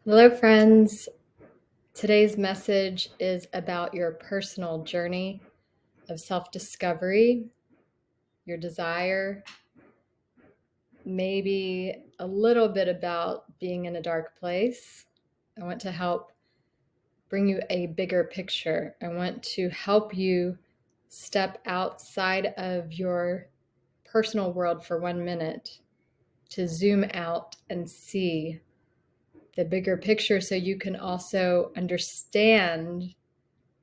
Hello, friends. Today's message is about your personal journey of self-discovery, your desire, maybe a little bit about being in a dark place. I want to help bring you a bigger picture. I want to help you step outside of your personal world for 1 minute to zoom out and see the bigger picture so you can also understand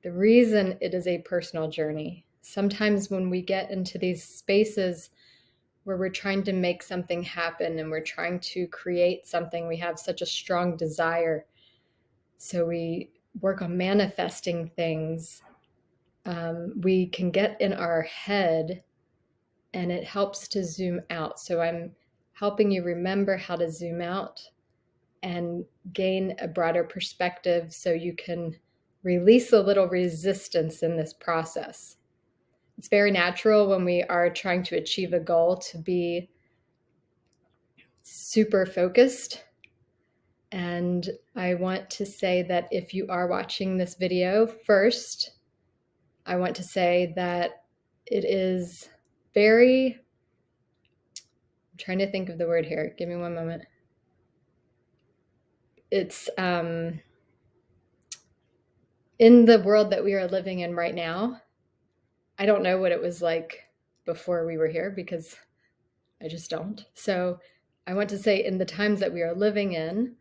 the reason it is a personal journey. Sometimes when we get into these spaces where we're trying to make something happen and we're trying to create something, we have such a strong desire. So we work on manifesting things. We can get in our head and it helps to zoom out. So I'm helping you remember how to zoom out and gain a broader perspective so you can release a little resistance in this process. It's very natural when we are trying to achieve a goal to be super focused. And I want to say that if you are watching this video first, I want to say that it is very, I'm trying to think of the word here. Give me one moment. It's in the world that we are living in right now. I don't know what it was like before we were here because I just don't. So I want to say in the times that we are living in,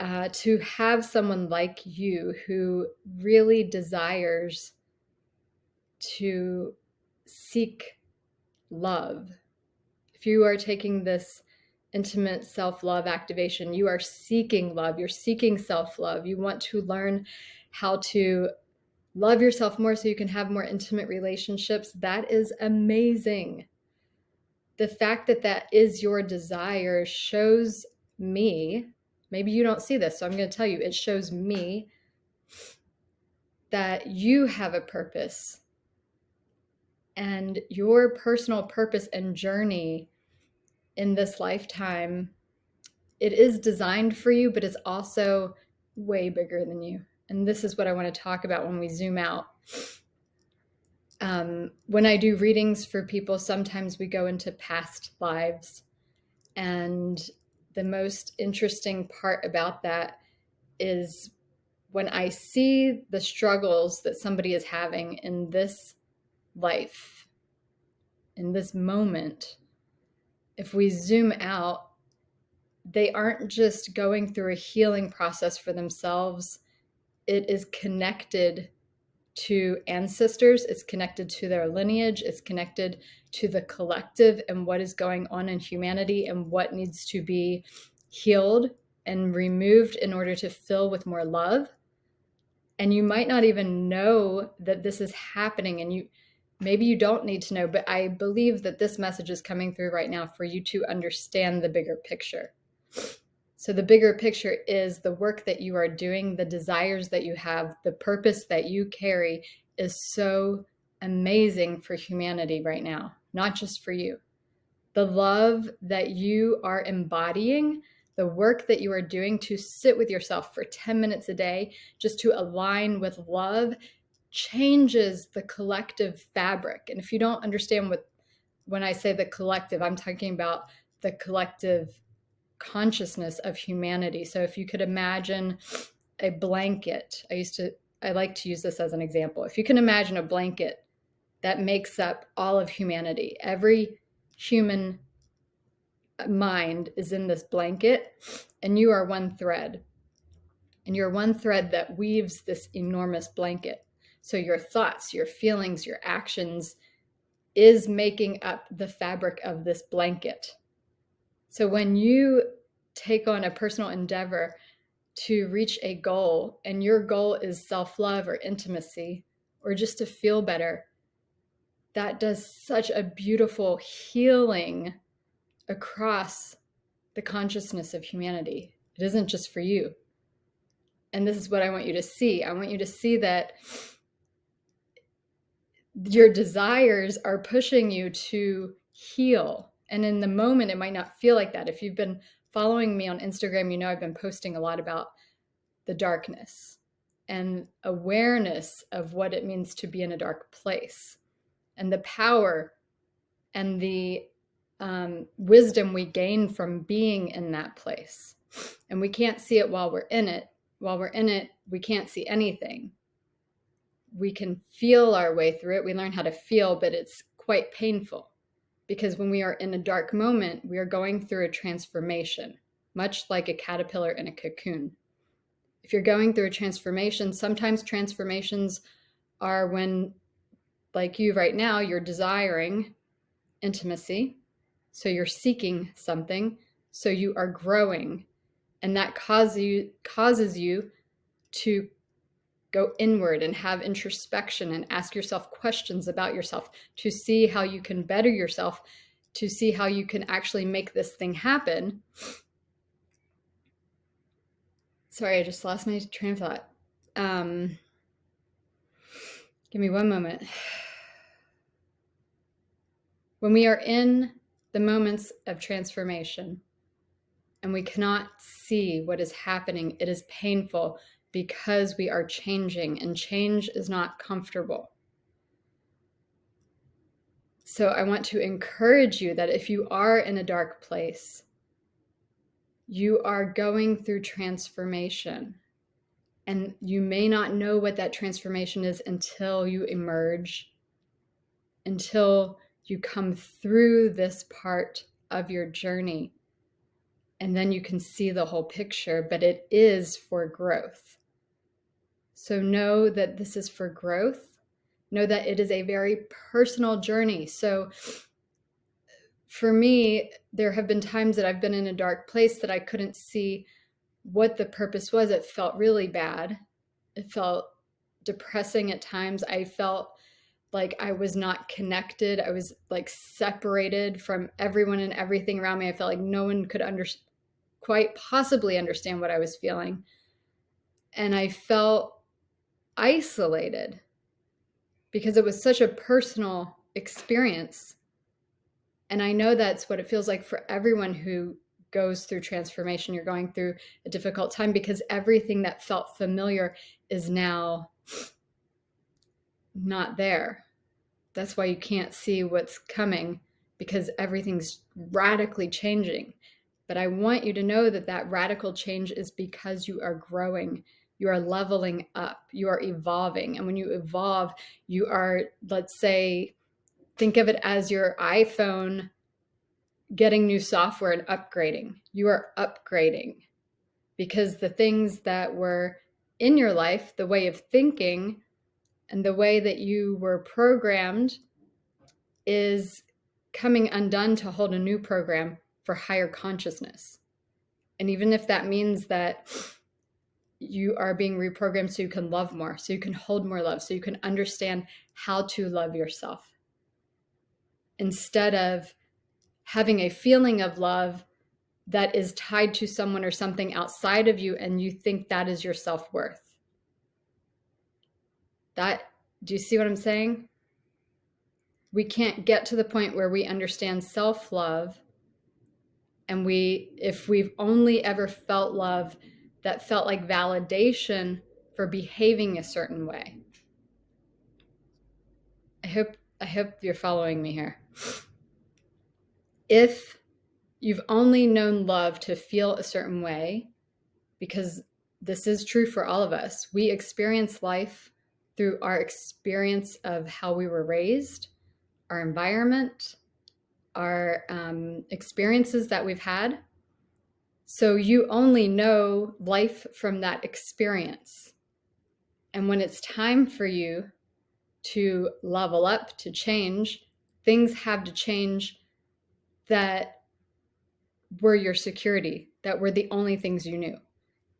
to have someone like you who really desires to seek love. If you are taking this intimate self-love activation, you are seeking love, you're seeking self-love. You want to learn how to love yourself more so you can have more intimate relationships. That is amazing. The fact that that is your desire shows me, maybe you don't see this, so I'm going to tell you, it shows me that you have a purpose, and your personal purpose and journey in this lifetime, it is designed for you, but it's also way bigger than you. And this is what I want to talk about when we zoom out. When I do readings for people, sometimes we go into past lives. And the most interesting part about that is when I see the struggles that somebody is having in this life, in this moment, if we zoom out, they aren't just going through a healing process for themselves. It is connected to ancestors, it's connected to their lineage, it's connected to the collective and what is going on in humanity and what needs to be healed and removed in order to fill with more love. And you might not even know that this is happening, and maybe you don't need to know, but I believe that this message is coming through right now for you to understand the bigger picture. So the bigger picture is the work that you are doing, the desires that you have, the purpose that you carry is so amazing for humanity right now, not just for you. The love that you are embodying, the work that you are doing to sit with yourself for 10 minutes a day, just to align with love, changes the collective fabric. And if you don't understand when I say the collective, I'm talking about the collective consciousness of humanity. So if you could imagine a blanket, I like to use this as an example. If you can imagine a blanket that makes up all of humanity, every human mind is in this blanket, and you are one thread. And you're one thread that weaves this enormous blanket. So your thoughts, your feelings, your actions is making up the fabric of this blanket. So when you take on a personal endeavor to reach a goal, and your goal is self-love or intimacy or just to feel better, that does such a beautiful healing across the consciousness of humanity. It isn't just for you. And this is what I want you to see. I want you to see that your desires are pushing you to heal. And in the moment, it might not feel like that. If you've been following me on Instagram, you know I've been posting a lot about the darkness and awareness of what it means to be in a dark place, and the power and the wisdom we gain from being in that place. And we can't see it while we're in it. While we're in it, we can't see anything. We can feel our way through it. We learn how to feel, but it's quite painful, because when we are in a dark moment, we are going through a transformation, much like a caterpillar in a cocoon. If you're going through a transformation, sometimes transformations are when, like you right now, you're desiring intimacy. So you're seeking something. So you are growing. And that causes you to go inward and have introspection and ask yourself questions about yourself, to see how you can better yourself, to see how you can actually make this thing happen. Sorry, I just lost my train of thought. Give me one moment. When we are in the moments of transformation and we cannot see what is happening, it is painful because we are changing, and change is not comfortable. So I want to encourage you that if you are in a dark place, you are going through transformation. And you may not know what that transformation is until you emerge, until you come through this part of your journey. And then you can see the whole picture, but it is for growth. So know that this is for growth. Know that it is a very personal journey. So for me, there have been times that I've been in a dark place that I couldn't see what the purpose was. It felt really bad. It felt depressing at times. I felt like I was not connected. I was like separated from everyone and everything around me. I felt like no one could quite possibly understand what I was feeling. And I felt isolated because it was such a personal experience. And I know that's what it feels like for everyone who goes through transformation. You're going through a difficult time because everything that felt familiar is now not there. That's why you can't see what's coming, because everything's radically changing. But I want you to know that that radical change is because you are growing, you are leveling up, you are evolving. And when you evolve, you are, let's say, think of it as your iPhone getting new software and upgrading. You are upgrading because the things that were in your life, the way of thinking and the way that you were programmed, is coming undone to hold a new program for higher consciousness. And even if that means that you are being reprogrammed so you can love more, so you can hold more love, so you can understand how to love yourself, instead of having a feeling of love that is tied to someone or something outside of you, and you think that is your self-worth. Do you see what I'm saying? We can't get to the point where we understand self-love, and if we've only ever felt love that felt like validation for behaving a certain way. I hope you're following me here. If you've only known love to feel a certain way, because this is true for all of us, we experience life through our experience of how we were raised, our environment, our experiences that we've had. So you only know life from that experience. And when it's time for you to level up, to change, things have to change that were your security, that were the only things you knew.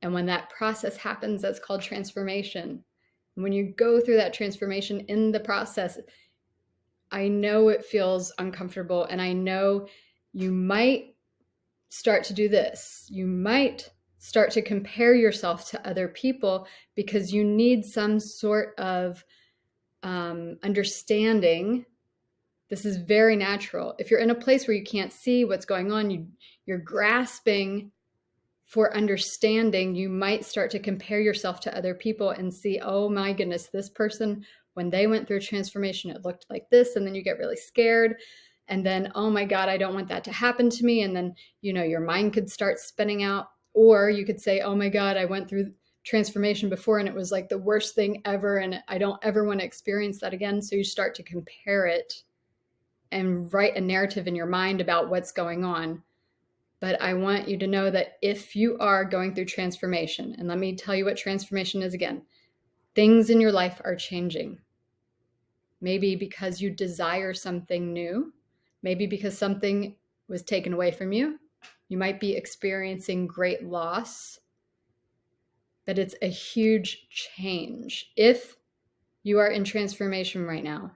And when that process happens, that's called transformation. And when you go through that transformation in the process, I know it feels uncomfortable, and I know you might start to do this. You might start to compare yourself to other people because you need some sort of understanding This is very natural. If you're in a place where you can't see what's going on, you're grasping for understanding, you might start to compare yourself to other people and see, oh my goodness, this person, when they went through transformation, it looked like this. And then you get really scared. And then, oh my God, I don't want that to happen to me. And then, your mind could start spinning out. Or you could say, oh my God, I went through transformation before and it was like the worst thing ever. And I don't ever want to experience that again. So you start to compare it and write a narrative in your mind about what's going on. But I want you to know that if you are going through transformation, and let me tell you what transformation is again, things in your life are changing. Maybe because you desire something new, maybe because something was taken away from you. You might be experiencing great loss, but it's a huge change. If you are in transformation right now,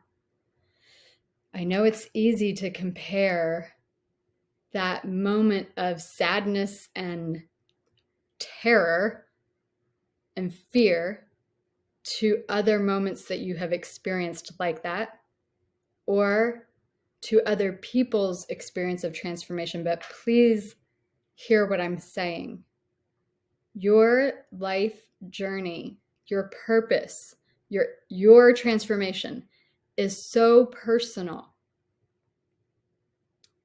I know it's easy to compare that moment of sadness and terror and fear to other moments that you have experienced like that, or to other people's experience of transformation. But please hear what I'm saying. Your life journey, your purpose, your transformation is so personal.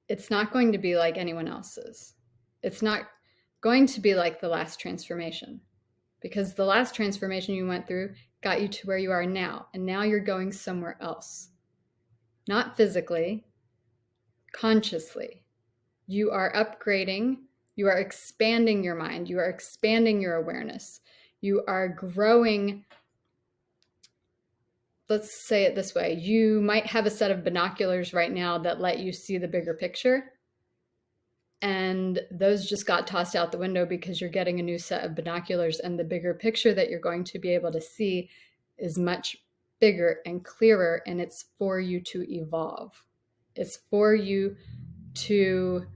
It's not going to be like anyone else's. It's not going to be like the last transformation, because the last transformation you went through got you to where you are now. And now you're going somewhere else. Not physically, consciously. You are upgrading. You are expanding your mind. You are expanding your awareness. You are growing. Let's say it this way. You might have a set of binoculars right now that let you see the bigger picture. And those just got tossed out the window because you're getting a new set of binoculars, and the bigger picture that you're going to be able to see is much bigger and clearer, and it's for you to evolve. It's for you to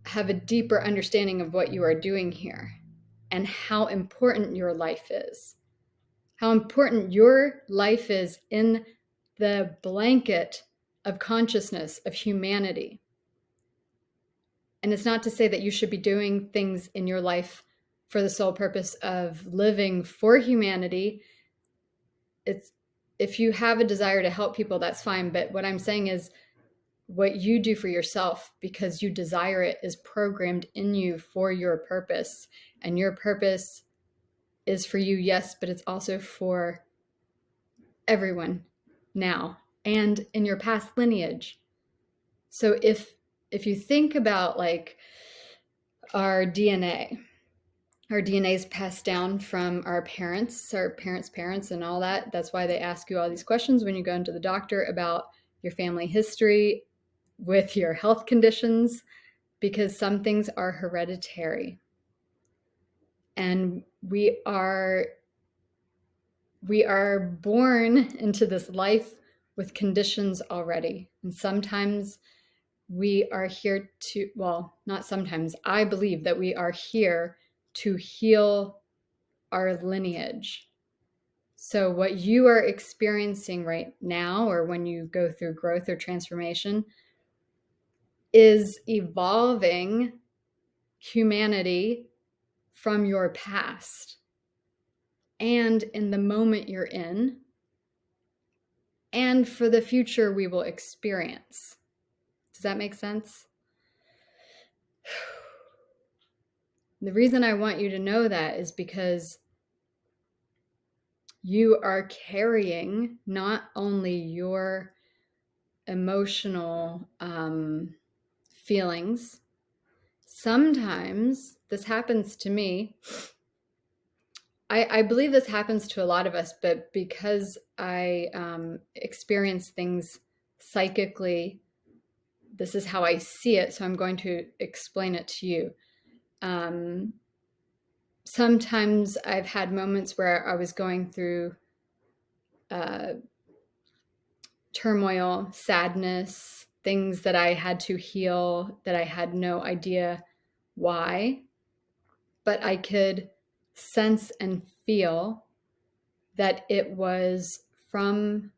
have a deeper understanding of what you are doing here and how important your life is. How important your life is in the blanket of consciousness of humanity. And it's not to say that you should be doing things in your life for the sole purpose of living for humanity. It's, if you have a desire to help people, that's fine. But what I'm saying is, what you do for yourself because you desire it is programmed in you for your purpose. And your purpose is for you, yes, but it's also for everyone now and in your past lineage. So if you think about like our DNA is passed down from our parents' parents, and all that. That's why they ask you all these questions when you go into the doctor about your family history with your health conditions, because some things are hereditary. And we are born into this life with conditions already. And sometimes we are here to, well, not sometimes, I believe that we are here to heal our lineage. So what you are experiencing right now, or when you go through growth or transformation, is evolving humanity from your past and in the moment you're in, and for the future we will experience. Does that make sense? The reason I want you to know that is because you are carrying not only your emotional feelings. Sometimes this happens to me. I believe this happens to a lot of us, but because I experience things psychically, this is how I see it, so I'm going to explain it to you. Sometimes I've had moments where I was going through turmoil, sadness, things that I had to heal that I had no idea why, but I could sense and feel that it was from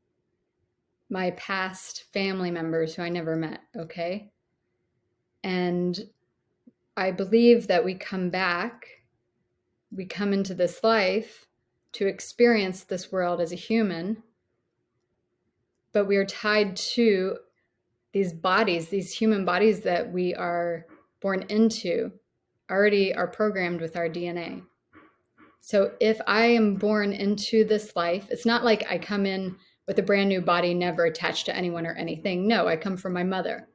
my past family members who I never met, okay? And I believe that we come back, we come into this life to experience this world as a human, but we are tied to these bodies, these human bodies that we are born into, already are programmed with our DNA. So if I am born into this life, it's not like I come in with a brand new body, never attached to anyone or anything. No, I come from my mother.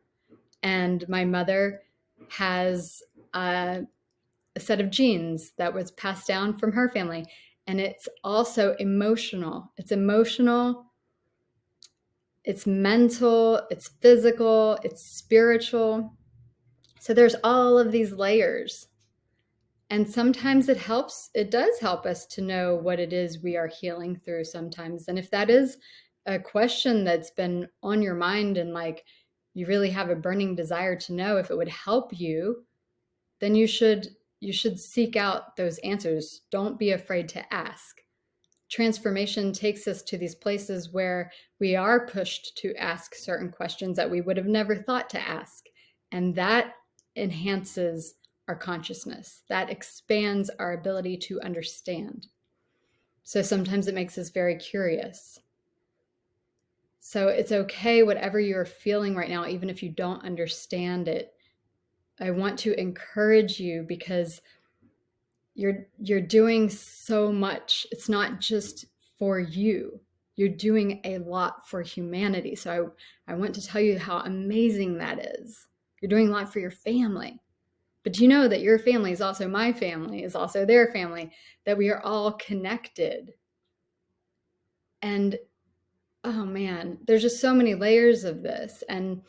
And my mother has a set of genes that was passed down from her family. And it's also emotional. It's emotional, it's mental, it's physical, it's spiritual. So there's all of these layers. And sometimes it does help us to know what it is we are healing through sometimes. And if that is a question that's been on your mind and like you really have a burning desire to know if it would help you, then you should seek out those answers. Don't be afraid to ask. Transformation takes us to these places where we are pushed to ask certain questions that we would have never thought to ask. And that enhances our consciousness. That expands our ability to understand. So sometimes it makes us very curious. So it's okay, whatever you're feeling right now, even if you don't understand it. I want to encourage you because you're doing so much. It's not just for you. You're doing a lot for humanity. So I want to tell you how amazing that is. You're doing a lot for your family. But you know that your family is also my family, is also their family, that we are all connected. And oh man, there's just so many layers of this. And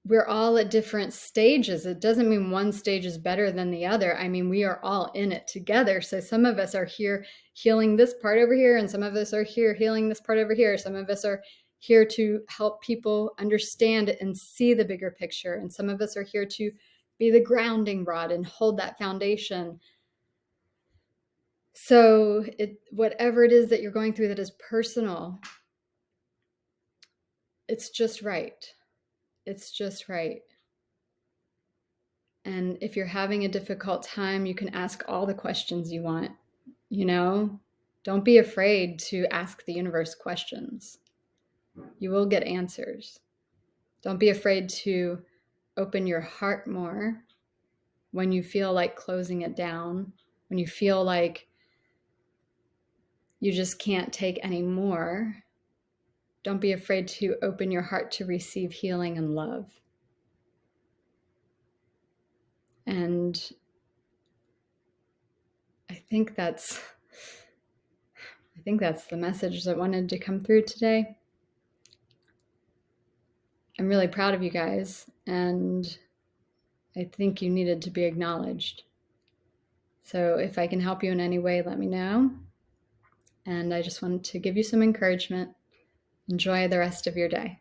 we're all at different stages. It doesn't mean one stage is better than the other. I mean, we are all in it together. So some of us are here healing this part over here, and some of us are here healing this part over here. Some of us are here to help people understand and see the bigger picture. And some of us are here to be the grounding rod and hold that foundation. So whatever it is that you're going through that is personal, it's just right. It's just right. And if you're having a difficult time, you can ask all the questions you want. You know, don't be afraid to ask the universe questions. You will get answers. Don't be afraid to open your heart more when you feel like closing it down, when you feel like you just can't take any more. Don't be afraid to open your heart to receive healing and love. And I think that's the message that wanted to come through today. I'm really proud of you guys, and I think you needed to be acknowledged. So if I can help you in any way, let me know. And I just wanted to give you some encouragement. Enjoy the rest of your day.